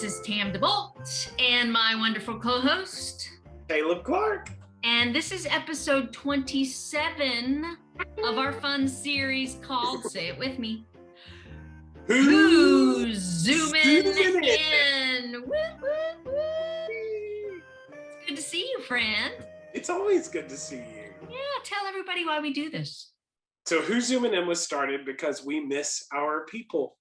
This is Tam DeBolt and my wonderful co-host, Caleb Clark. And this is episode 27 of our fun series called, say it with me, Who's Zooming In? Woo, woo, woo. It's good to see you, friend. It's always good to see you. Yeah, tell everybody why we do this. So Who's Zooming In was started because we miss our people.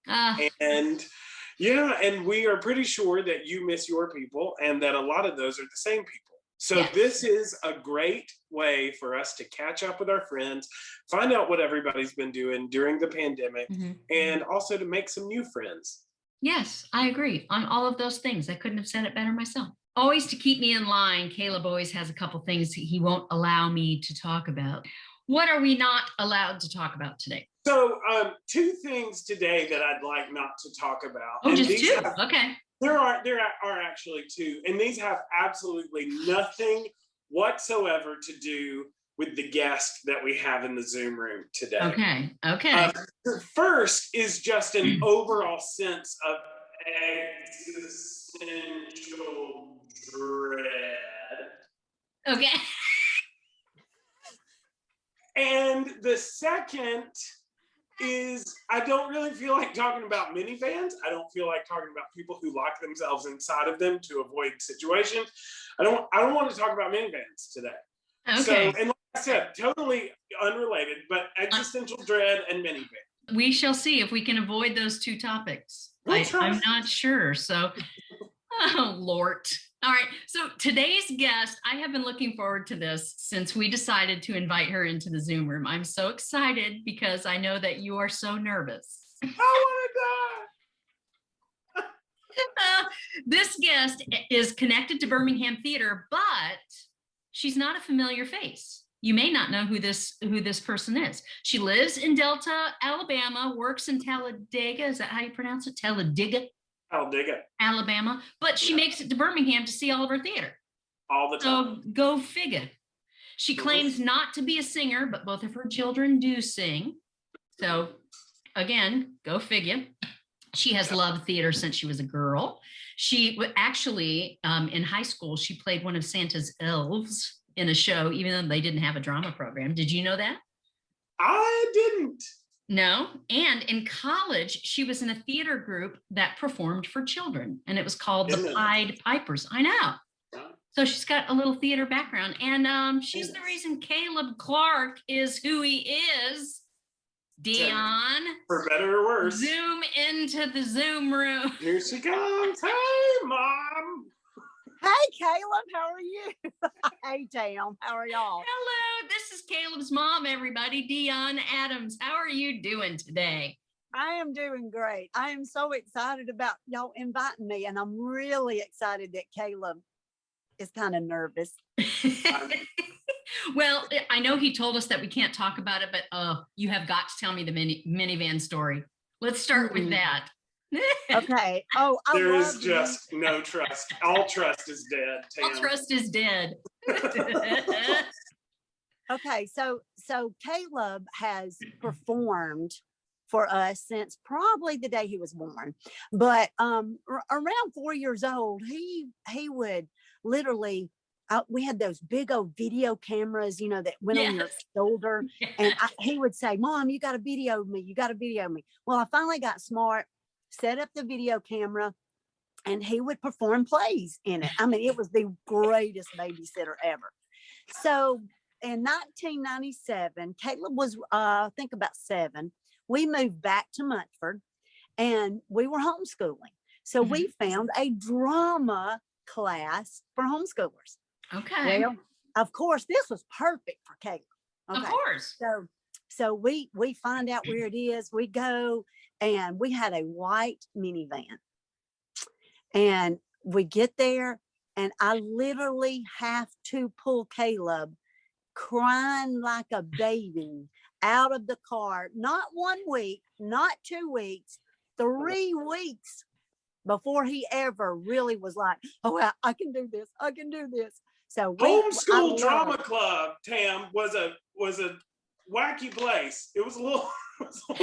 And we are pretty sure that you miss your people and that a lot of those are the same people. So yes. This is a great way for us to catch up with our friends, find out what everybody's been doing during the pandemic, and also to make some new friends. Yes, I agree on all of those things. I couldn't have said it better myself. Always to keep me in line, Caleb always has a couple things he won't allow me to talk about. What are we not allowed to talk about today? So two things today that I'd like not to talk about. Oh, just two? Okay. There are actually two, and these have absolutely nothing whatsoever to do with the guest that we have in the Zoom room today. Okay. The first is just an overall sense of existential dread. Okay. And the second is I don't really feel like talking about minivans. I don't feel like talking about people who lock themselves inside of them to avoid situations. I don't want to talk about minivans today. Okay. So, and like I said, totally unrelated, but existential dread and minivan. We shall see if we can avoid those two topics. I'm not sure. So, oh, Lord. All right. So today's guest, I have been looking forward to this since we decided to invite her into the Zoom room. I'm so excited because I know that you are so nervous. I want to die. This guest is connected to Birmingham Theater, but she's not a familiar face. You may not know who this person is. She lives in Delta, Alabama, works in Talladega. Is that how you pronounce it? Talladega? Alabama, but she makes it to Birmingham to see all of her theater. All the time. So go figure. She claims not to be a singer, but both of her children do sing. So again, go figure. She has loved theater since she was a girl. She actually, in high school, she played one of Santa's elves in a show, even though they didn't have a drama program. Did you know that? I didn't. No. And in college, she was in a theater group that performed for children, and it was called the Pied Pipers. I know. So she's got a little theater background, and she's the reason Caleb Clark is who he is. Deonne. For better or worse. Zoom into the Zoom room. Here she comes. Hey, Mom. Hey, Caleb, how are you? Hey, Tam, how are y'all? Hello, this is Caleb's mom, everybody, Deonne Adams. How are you doing today? I am doing great. I am so excited about y'all inviting me, and I'm really excited that Caleb is kind of nervous. Well, I know he told us that we can't talk about it, but you have got to tell me the minivan story. Let's start with that. Okay. Oh, there is just no trust. All trust is dead. Tam. All trust is dead. Okay, so Caleb has performed for us since probably the day he was born, but around 4 years old, he would literally. We had those big old video cameras, that went on your shoulder, and he would say, "Mom, you got to video me. You got to video me." Well, I finally got smart, set up the video camera, and he would perform plays in it. I mean, it was the greatest babysitter ever. So in 1997, Caleb was, I think about 7. We moved back to Montford, and we were homeschooling. So we found a drama class for homeschoolers. Okay. Well, of course, this was perfect for Caleb. Okay. Of course. So we find out where it is. We go, and we had a white minivan, and we get there, and I literally have to pull Caleb, crying like a baby, out of the car. Not 1 week, not 2 weeks, 3 weeks before he ever really was like, "Oh, I can do this. I can do this." So homeschool drama club, Tam, was a wacky place. It was a little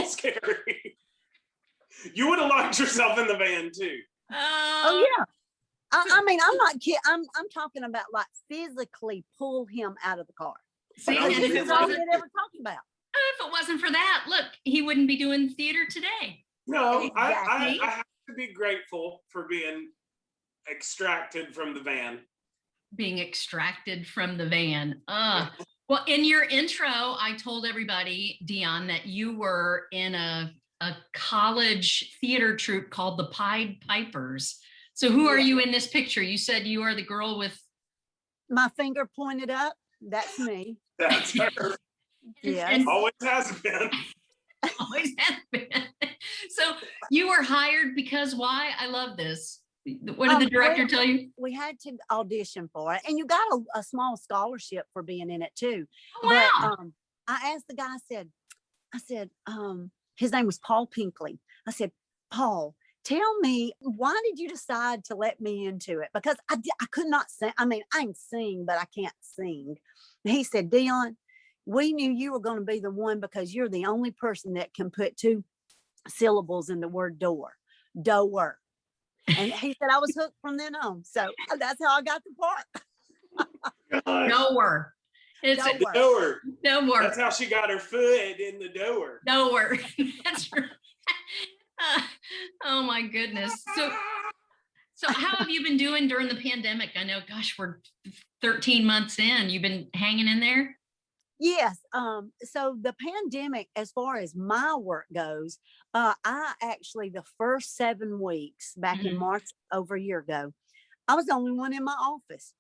scary. You would have locked yourself in the van too. Oh yeah. I mean, I'm not kidding. I'm talking about like physically pull him out of the car. See, and if it That's all wasn't, we'd ever talk about. if it wasn't for that, look, he wouldn't be doing theater today. No, Exactly. I have to be grateful for being extracted from the van. Being extracted from the van. Well, in your intro, I told everybody, Deonne, that you were in a college theater troupe called the Pied Pipers. So who are you in this picture? You said you are the girl with My finger pointed up. That's me. That's her. Yes. Always has been. Always has been. So you were hired because why? I love this. What did the director tell you? We had to audition for it, and you got a small scholarship for being in it too. Oh, wow. But I asked the guy. I said, his name was Paul Pinkley. I said, Paul, tell me, why did you decide to let me into it? Because I could not sing. I mean, I can sing, but I can't sing. And he said, Deonne, we knew you were going to be the one because you're the only person that can put 2 syllables in the word door. Door. And he said I was hooked from then on. So that's how I got the part. Nowhere. It's The door. no more. That's how she got her foot in the door. Nowhere. That's right. Oh my goodness. So how have you been doing during the pandemic? I know, gosh, we're 13 months in. You've been hanging in there? Yes. So the pandemic, as far as my work goes, I actually, the first 7 weeks back in March, over a year ago, I was the only one in my office.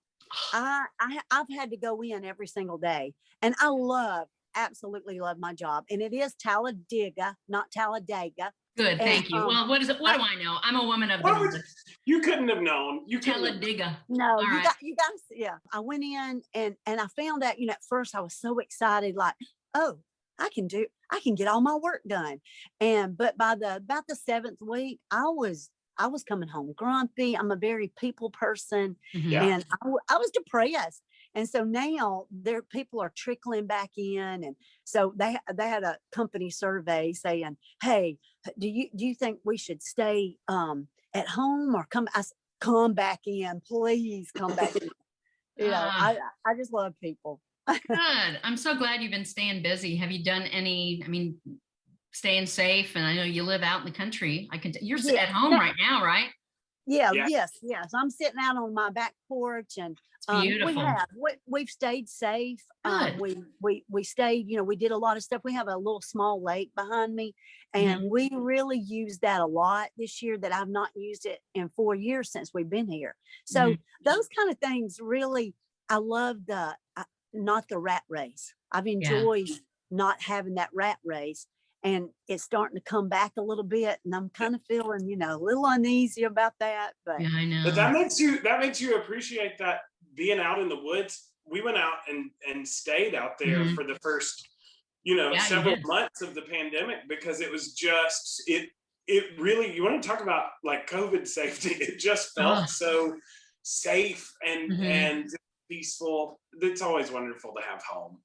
I've had to go in every single day, and I absolutely love my job. And it is Talladega, not Talladega. Good, thank you. Well, what is it? What do I know? I'm a woman of the North. You couldn't have known. You Talladega. No, you guys, yeah. I went in and I found out, at first I was so excited, like, oh, I can get all my work done. But by about the 7th week, I was coming home grumpy. I'm a very people person, and I was depressed. And so now people are trickling back in, and so they had a company survey saying, "Hey, do you think we should stay at home or come back in? Please come back in." I just love people. Good. I'm so glad you've been staying busy. Have you done any? I mean, staying safe, and I know you live out in the country. You're at home right now, right? Yeah. Yes. I'm sitting out on my back porch, and beautiful. We've stayed safe. We stayed, we did a lot of stuff. We have a little small lake behind me, and we really used that a lot this year that I've not used it in 4 years since we've been here. So those kind of things really, I love not the rat race. I've enjoyed not having that rat race. And it's starting to come back a little bit, and I'm kind of feeling, a little uneasy about that. But yeah, I know. But that makes you appreciate that being out in the woods. We went out and stayed out there for the first, several months of the pandemic, because it was just it really, you want to talk about like COVID safety. It just felt so safe and peaceful. It's always wonderful to have home.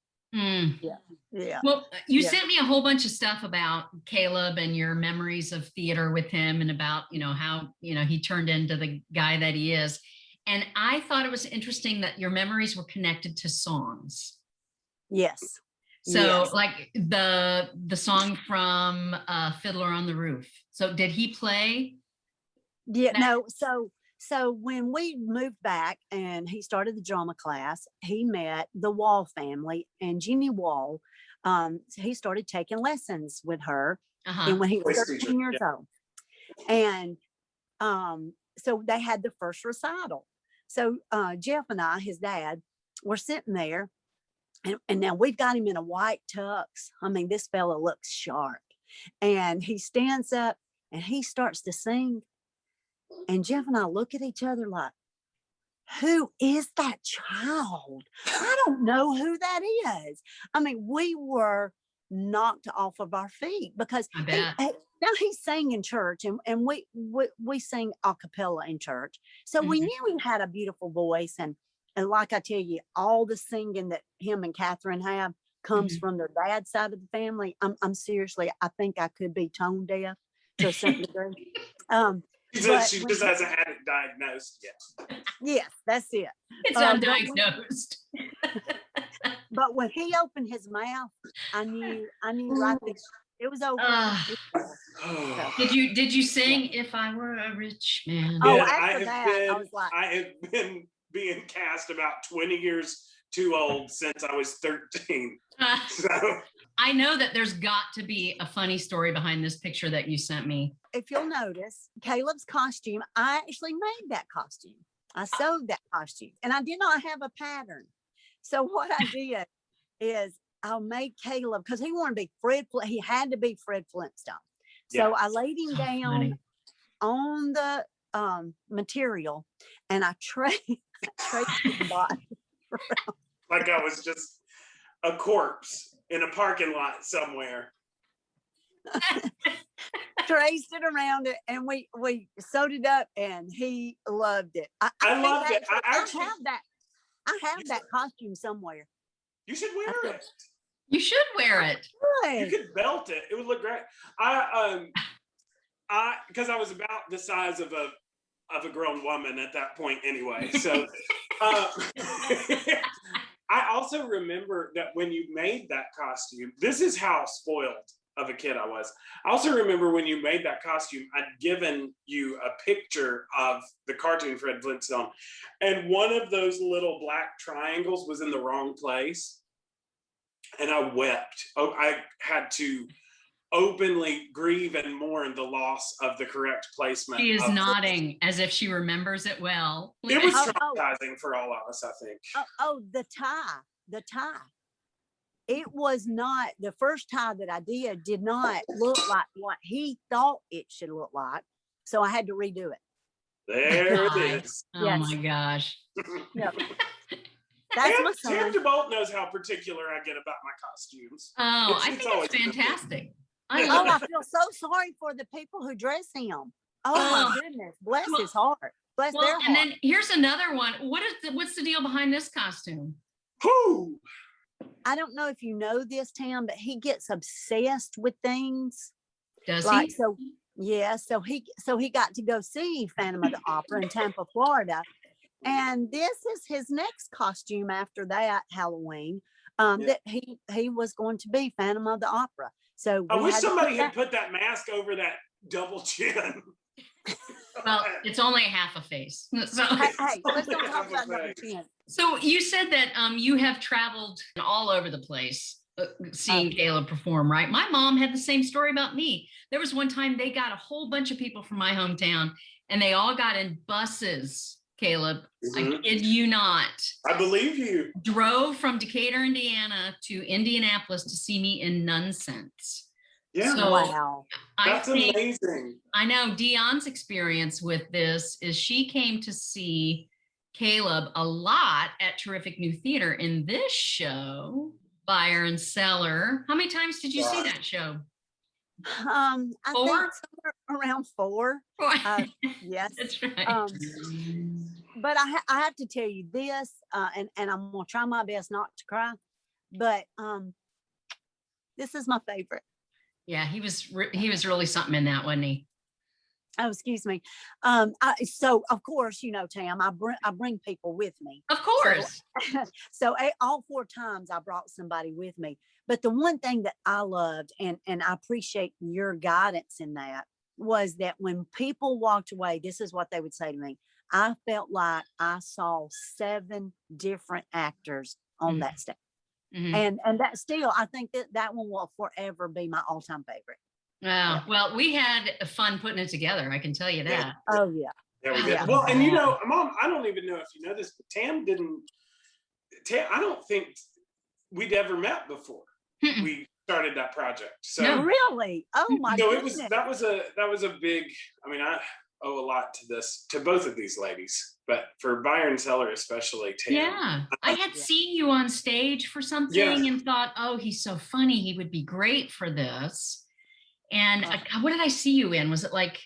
Yeah. Well, you sent me a whole bunch of stuff about Caleb and your memories of theater with him, and about, how, he turned into the guy that he is. And I thought it was interesting that your memories were connected to songs. Yes. So like the song from Fiddler on the Roof. So did he play? Yeah, no. So when we moved back and he started the drama class, he met the Wall family, and Jeannie Wall, he started taking lessons with her, and when he was 13 years old. And so they had the first recital. So Jeff and I, his dad, were sitting there, and now we've got him in a white tux. I mean, this fella looks sharp. And he stands up and he starts to sing. And Jeff and I look at each other like, who is that child? I don't know who that is. I mean, we were knocked off of our feet, because now he sang in church, and we sing a cappella in church. So we knew he had a beautiful voice. And like I tell you, all the singing that him and Catherine have comes from their dad's side of the family. I'm seriously, I think I could be tone deaf to a certain degree. She just hasn't had it diagnosed yet. Yes, that's it. It's undiagnosed. But when he opened his mouth, I knew right there. It was over. Did you sing "If I Were a Rich Man"? Oh, after that, I was like, I have been being cast about 20 years too old since I was 13. So I know that there's got to be a funny story behind this picture that you sent me. if you'll notice, Caleb's costume, I actually made that costume. I sewed that costume, and I did not have a pattern. So what I did is I made Caleb, because he wanted to be Fred. He had to be Fred Flintstone. So I laid him down on the material, and I traced his body like I was just a corpse in a parking lot somewhere. Traced it around it, and we sewed it up, and he loved it. I loved it. I have that costume somewhere. You should wear it. You should wear it. Good. You could belt it. It would look great. Because I was about the size of a grown woman at that point anyway. So I also remember that when you made that costume, this is how spoiled of a kid I was. I also remember when you made that costume, I'd given you a picture of the cartoon Fred Flintstone, and one of those little black triangles was in the wrong place. And I wept. Oh, I had to openly grieve and mourn the loss of the correct placement. She is nodding as if she remembers it well. It was traumatizing for all of us, I think. The tie. It was not, the first tie that I did not look like what he thought it should look like. So I had to redo it. There it is. Oh my gosh. Yep. That's my son. Tam DeBolt knows how particular I get about my costumes. Oh, I think it's fantastic. I feel so sorry for the people who dress him. Oh my goodness. Bless his heart. Bless their heart. And then here's another one. What's the deal behind this costume? Who? I don't know if you know this, Tam, but he gets obsessed with things. Does he? So yeah, so he got to go see Phantom of the Opera in Tampa, Florida. And this is his next costume after that Halloween. That he was going to be Phantom of the Opera. So I wish somebody had put that mask over that double chin. Well, it's only half a face. So, hey, let's not talk about double chin. So you said that you have traveled all over the place seeing Caleb perform, right? My mom had the same story about me. There was one time they got a whole bunch of people from my hometown, and they all got in buses. Caleb, I kid you not. I believe you. Drove from Decatur, Indiana to Indianapolis to see me in Nonsense. Yeah. So wow. That's amazing. I know Deonne's experience with this is she came to see Caleb a lot at Terrific New Theater in this show, Buyer and Seller. How many times did you see that show? I think somewhere around 4. Yes. That's right. But I have to tell you this, and I'm gonna try my best not to cry, but this is my favorite. Yeah, he was really something in that, wasn't he? Oh, excuse me. So of course, you know, Tam, I bring people with me. Of course. So all 4 times I brought somebody with me. But the one thing that I loved, and I appreciate your guidance in that, was that when people walked away, this is what they would say to me. I felt like I saw 7 different actors on that stage. And that still, I think that one will forever be my all-time favorite. Oh, well, we had fun putting it together. I can tell you that. Yeah. Oh, yeah. Yeah, we did. Yeah. Well, and you know, Mom, I don't even know if you know this, but Tam, I don't think we'd ever met before we started that project. So no, really? Oh my goodness. That was a big, I mean, I owe a lot to both of these ladies, but for Buyer and Seller especially, Tam. Yeah. I had seen you on stage for something and thought, oh, he's so funny. He would be great for this. And what did I see you in? Was it like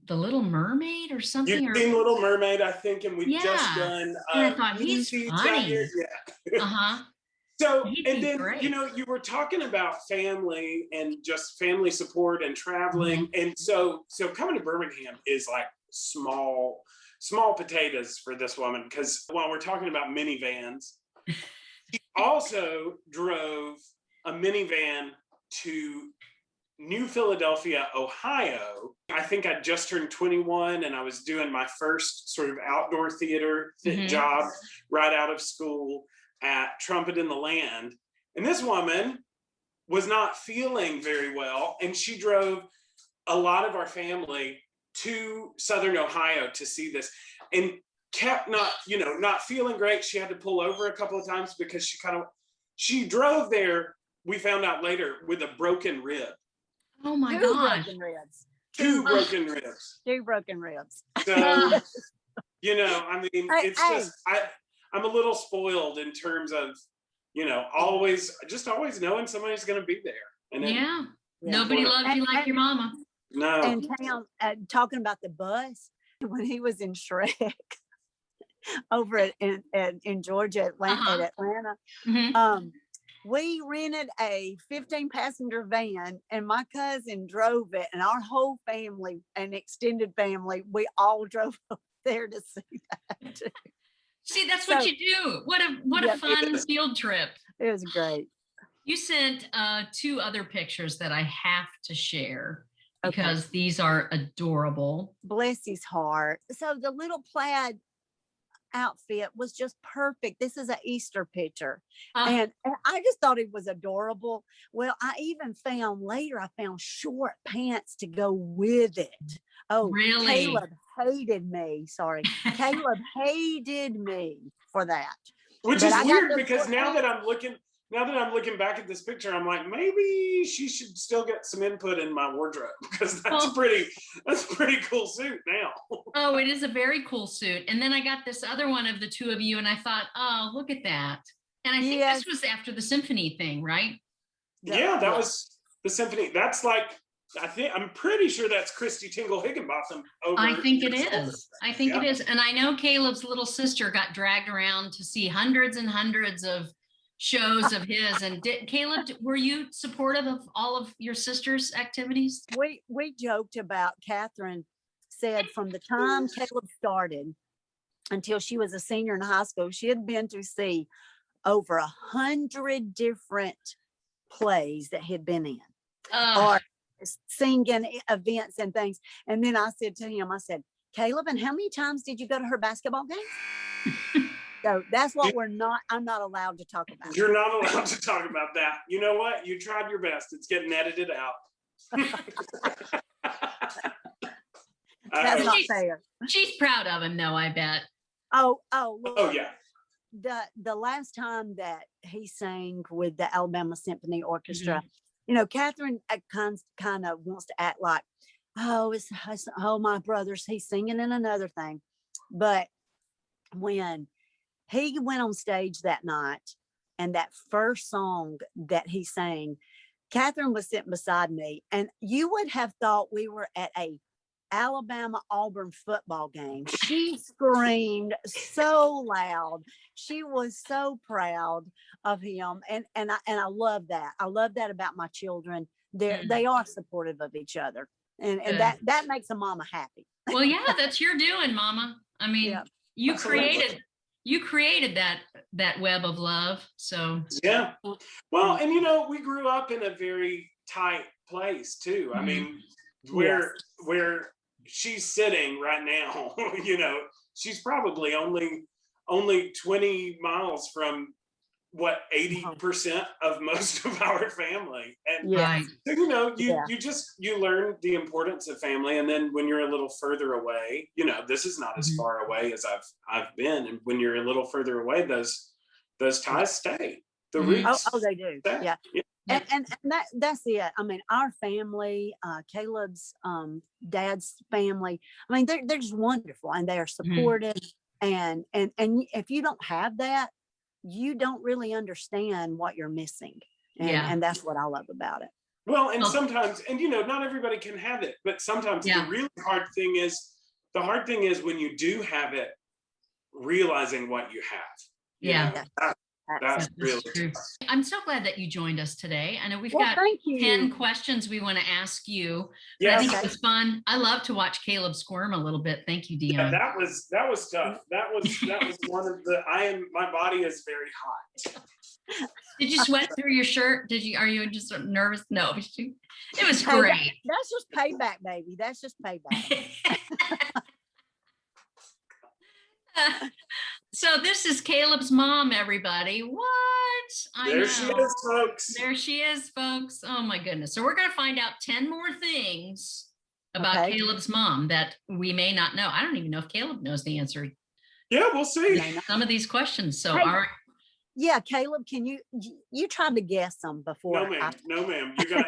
The Little Mermaid or something? You've seen Little Mermaid, I think, and we've just done. And I thought he's funny. Yeah. So, He'd and be then, great. you were talking about family and just family support and traveling. And so coming to Birmingham is like small potatoes for this woman. Because while we're talking about minivans, she also drove a minivan to New Philadelphia, Ohio. I think I just turned 21 and I was doing my first sort of outdoor theater job right out of school at Trumpet in the Land. And this woman was not feeling very well. And she drove a lot of our family to Southern Ohio to see this and kept not feeling great. She had to pull over a couple of times because she drove there, we found out later, with a broken rib. Oh my Two gosh. broken ribs. Two broken ribs. Two broken ribs. So, I mean, it's just, I'm a little spoiled in terms of, always knowing somebody's going to be there. And then, Nobody loves you like your mama. No. And talking about the bus, when he was in Shrek over in Georgia, at Atlanta, we rented a 15-passenger van and my cousin drove it, and our whole family and extended family, we all drove up there to see that too. See, that's what you do. What a fun field trip. It was great. You sent 2 other pictures that I have to share because these are adorable. Bless his heart. So the little plaid outfit was just perfect. This is an Easter picture. And I just thought it was adorable. Well, I even found short pants to go with it. Oh, really? Caleb hated me. Sorry. Caleb hated me for that. Which is weird because now that I'm looking back at this picture, I'm like, maybe she should still get some input in my wardrobe because that's a pretty cool suit now. Oh, it is a very cool suit. And then I got this other one of the 2 of you and I thought, oh, look at that. And I think this was after the symphony thing, right? Yeah, that was the symphony. That's like, I'm pretty sure that's Christy Tingle Higginbotham. I think it is. I think it is. And I know Caleb's little sister got dragged around to see hundreds and hundreds of shows of his. And Caleb, were you supportive of all of your sister's activities? We joked about, Catherine said from the time Caleb started until she was a senior in high school, she had been to see over 100 different plays that he'd been in, or singing events and things. And then I said to him, I said, Caleb, and how many times did you go to her basketball games? So that's what I'm not allowed to talk about. You're not allowed to talk about that. You know what? You tried your best. It's getting edited out. That's not fair. She's proud of him though, I bet. Look, oh yeah. The last time that he sang with the Alabama Symphony Orchestra, Catherine kind of wants to act like, it's my brothers, he's singing in another thing. But when he went on stage that night and that first song that he sang, Catherine was sitting beside me, and you would have thought we were at a Alabama-Auburn football game. She screamed so loud. She was so proud of him. And I love that. I love that about my children. They are supportive of each other. And that makes a mama happy. Well, yeah, that's your doing, Mama. I mean, you created that web of love. So yeah. Well, and we grew up in a very tight place too. I mean, where she's sitting right now, she's probably only 20 miles from 80% of most of our family. And so, you learn the importance of family. And then when you're a little further away, this is not as far away as I've been. And when you're a little further away, those ties stay. The roots. Oh, they do. Stay. Yeah. And that's it. I mean, our family, Caleb's dad's family, I mean, they're just wonderful, and they are supportive. And if you don't have that, you don't really understand what you're missing. And that's what I love about it. Well, and sometimes, not everybody can have it, but sometimes the really hard thing is when you do have it, realizing what you have. That's really true. I'm so glad that you joined us today. I know we've got thank you. 10 questions we want to ask you. Yes. I think it was fun. I love to watch Caleb squirm a little bit. Thank you, Deonne. Yeah, that was tough. That was one of the my body is very hot. Did you sweat through your shirt? Are you just sort of nervous? No, it was great. That's just payback, baby. That's just payback. So this is Caleb's mom, everybody. What? There she is, folks. There she is, folks. Oh my goodness. So we're going to find out 10 more things about Caleb's mom that we may not know. I don't even know if Caleb knows the answer. Yeah, we'll see. Some of these questions. So, Hey, all right. Yeah, Caleb, can you try to guess them before? No, ma'am. You got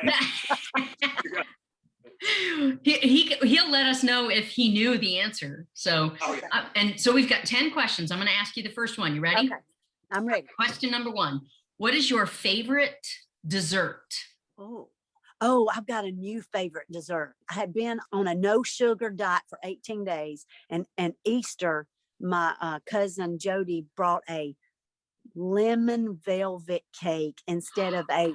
it. He'll let us know if he knew the answer. So, and so we've got 10 questions. I'm going to ask you the first one. You ready? Okay, I'm ready. Question number 1. What is your favorite dessert? Oh, I've got a new favorite dessert. I had been on a no sugar diet for 18 days, and Easter, my cousin Jody brought a lemon velvet cake instead of a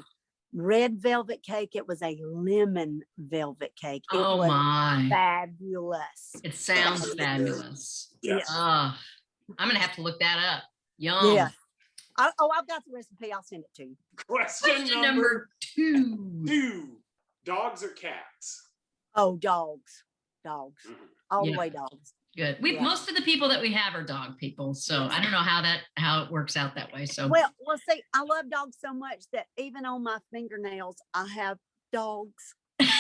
red velvet cake. It was a lemon velvet cake. It was my fabulous. It sounds fabulous. Yeah. I'm gonna have to look that up. Yum. Yeah. I've got the recipe. I'll send it to you. Question number 2. Dogs or cats? Oh, dogs. All the way dogs. Good. Most of the people that we have are dog people, so I don't know how it works out that way. So well, see, I love dogs so much that even on my fingernails, I have dogs. Yes,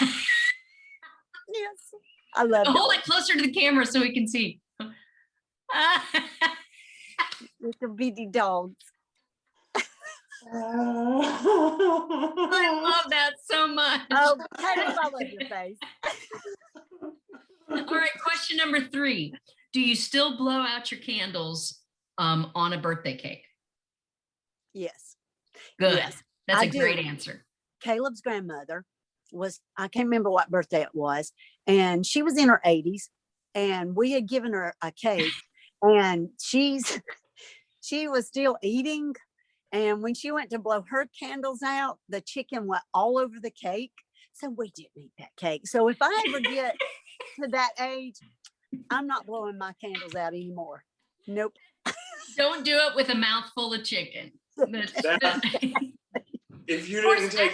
I love. Hold it closer to the camera so we can see. Little bitty dogs. I love that so much. Oh, Caleb, I love your face. All right, question number 3. Do you still blow out your candles on a birthday cake? Yes. Good. Yes, That's I a do. great answer. Caleb's grandmother I can't remember what birthday it was, and she was in her 80s, and we had given her a cake, and she was still eating. And when she went to blow her candles out, the chicken went all over the cake. So we didn't eat that cake. So if I ever get to that age, I'm not blowing my candles out anymore. Nope. Don't do it with a mouthful of chicken. If you didn't take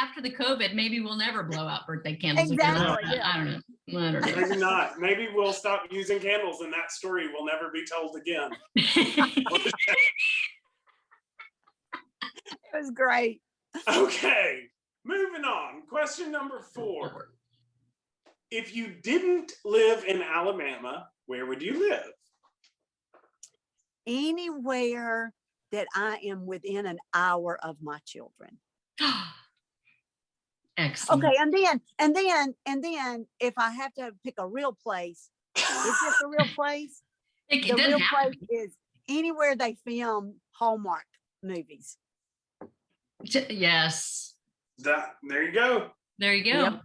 after the COVID, maybe we'll never blow out birthday candles. Exactly. I don't know. Maybe not. Maybe we'll stop using candles and that story will never be told again. It was great. Okay, moving on. Question number 4. If you didn't live in Alabama, where would you live? Anywhere that I am within an hour of my children. Excellent. Okay, and then if I have to pick a real place, is this a real place? The real place is anywhere they film Hallmark movies. Yes. There you go. There you go. Yep.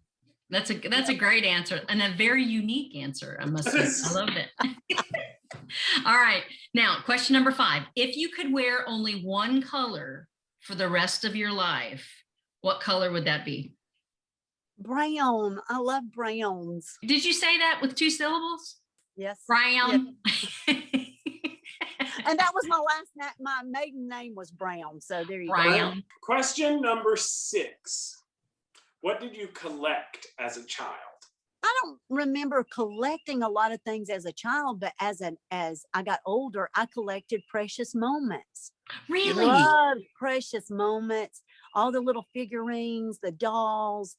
That's a great answer and a very unique answer, I must say. I loved it. All right. Now, question number 5. If you could wear only one color for the rest of your life, what color would that be? Brown. I love browns. Did you say that with 2 syllables? Yes. Brown. Yes. And that was my maiden name was Brown. So there you go. Question number 6. What did you collect as a child? I don't remember collecting a lot of things as a child, but as I got older, I collected precious moments. Really? Loved precious moments, all the little figurines, the dolls.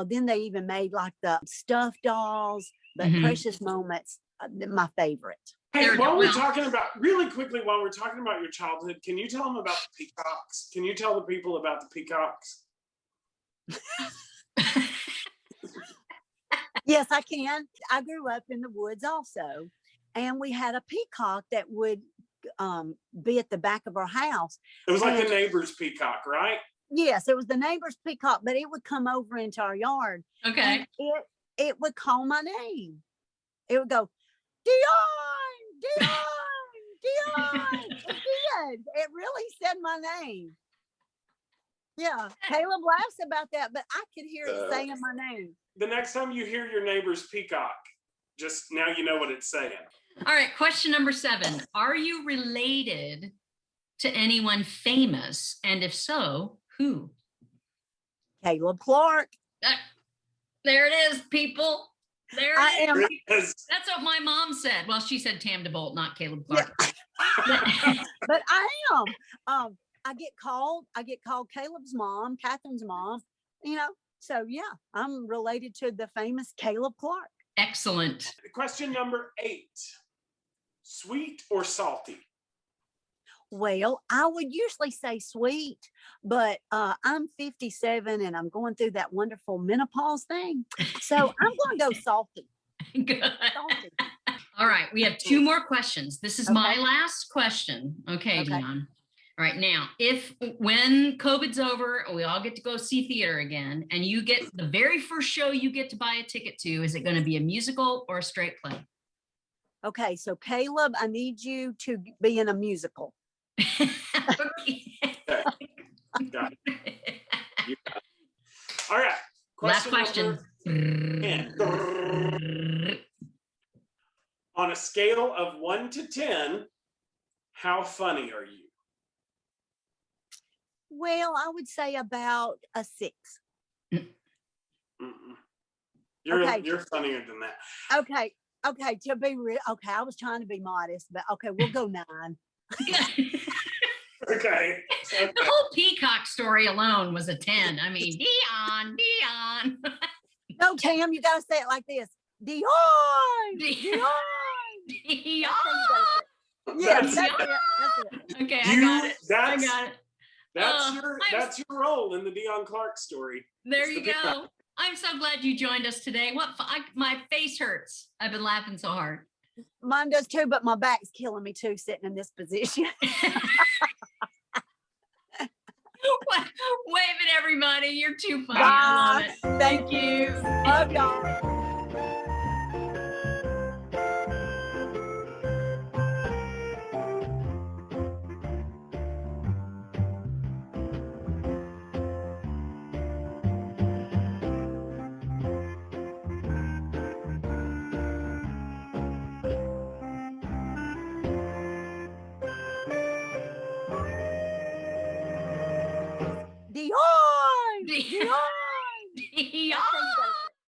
Then they even made like the stuffed dolls, but precious moments, my favorite. Hey, while we're talking about your childhood, can you tell them about the peacocks? Can you tell the people about the peacocks? Yes, I can. I grew up in the woods also, and we had a peacock that would be at the back of our house. It was like the neighbor's peacock, right? Yes, it was the neighbor's peacock, but it would come over into our yard. Okay. And it would call my name. It would go, Deonne, Deonne, Deonne, did. It really said my name. Yeah, Caleb laughs about that, but I could hear it saying my name. The next time you hear your neighbor's peacock, just now you know what it's saying. All right, question number 7. Are you related to anyone famous? And if so, who? Caleb Clark. There it is, people. There it is. That's what my mom said. Well, she said Tam DeBolt, not Caleb Clark. Yeah. But I am. I get called Caleb's mom, Catherine's mom, you know. So yeah, I'm related to the famous Caleb Clark. Excellent. Question number 8. Sweet or salty? Well, I would usually say sweet, but I'm 57 and I'm going through that wonderful menopause thing. So I'm going to go salty. Good. Salty. All right. We have 2 more questions. This is my last question. Okay, Deonne. All right. Now, when COVID's over, we all get to go see theater again, and you get the very first show you get to buy a ticket to, is it going to be a musical or a straight play? Okay. So Caleb, I need you to be in a musical. Got it. All right. Last question. On a scale of 1 to 10, how funny are you? Well, I would say about a 6. You're funnier than that. Okay. To be real, I was trying to be modest, but okay, we'll go 9. Okay. The whole peacock story alone was a 10. I mean, Deonne. No, Tam, you gotta say it like this. Deonne. Yeah, that's it. Okay, I got it. That's your role in the Deonne Clark story. There you go. I'm so glad you joined us today. My face hurts. I've been laughing so hard. Mine does too, but my back's killing me too, sitting in this position. Wave at everybody. You're too funny. Bye. I love it. Thank you. Love y'all.